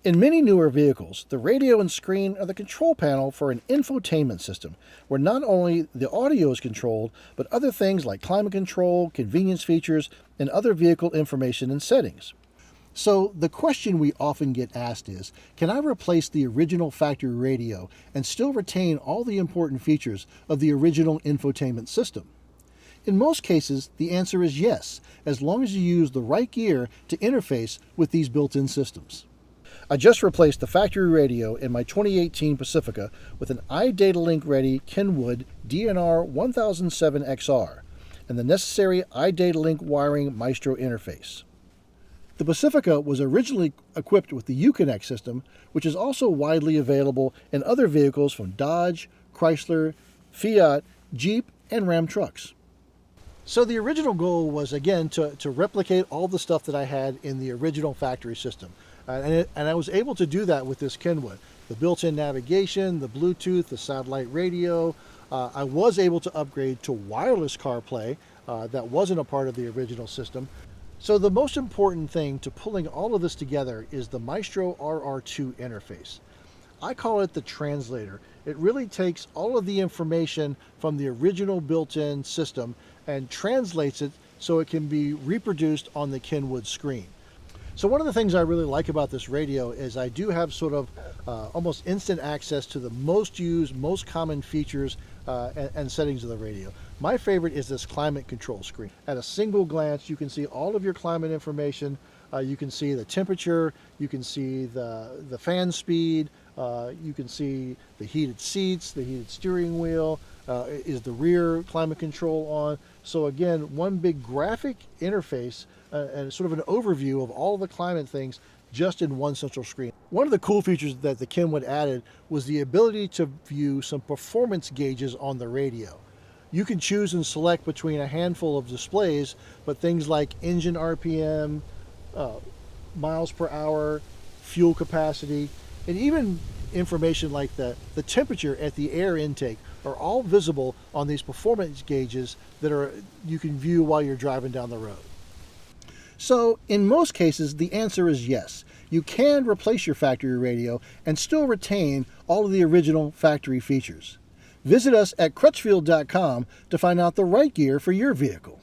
In many newer vehicles, the radio and screen are the control panel for an infotainment system, where not only the audio is controlled, but other things like climate control, convenience features, and other vehicle information and settings. So the question we often get asked is, can I replace the original factory radio and still retain all the important features of the original infotainment system? In most cases, the answer is yes, as long as you use the right gear to interface with these built-in systems. I just replaced the factory radio in my 2018 Pacifica with an iDatalink ready Kenwood DNR1007XR and the necessary iDatalink wiring Maestro interface. The Pacifica was originally equipped with the UConnect system, which is also widely available in other vehicles from Dodge, Chrysler, Fiat, Jeep, and Ram trucks. So the original goal was, again, to replicate all the stuff that I had in the original factory system. And I was able to do that with this Kenwood. The built-in navigation, the Bluetooth, the satellite radio. I was able to upgrade to wireless CarPlay. That wasn't a part of the original system. So the most important thing to pulling all of this together is the Maestro RR2 interface. I call it the translator. It really takes all of the information from the original built-in system and translates it so it can be reproduced on the Kenwood screen. So one of the things I really like about this radio is I do have sort of almost instant access to the most used, most common features and settings of the radio. My favorite is this climate control screen. At a single glance, you can see all of your climate information. You can see the temperature, you can see the fan speed, you can see the heated seats, the heated steering wheel, is the rear climate control on. So again, one big graphic interface and sort of an overview of all the climate things just in one central screen. One of the cool features that the Kenwood added was the ability to view some performance gauges on the radio. You can choose and select between a handful of displays, but things like engine RPM, miles per hour, fuel capacity, and even information like the temperature at the air intake are all visible on these performance gauges that you can view while you're driving down the road. So in most cases, the answer is yes. You can replace your factory radio and still retain all of the original factory features. Visit us at Crutchfield.com to find out the right gear for your vehicle.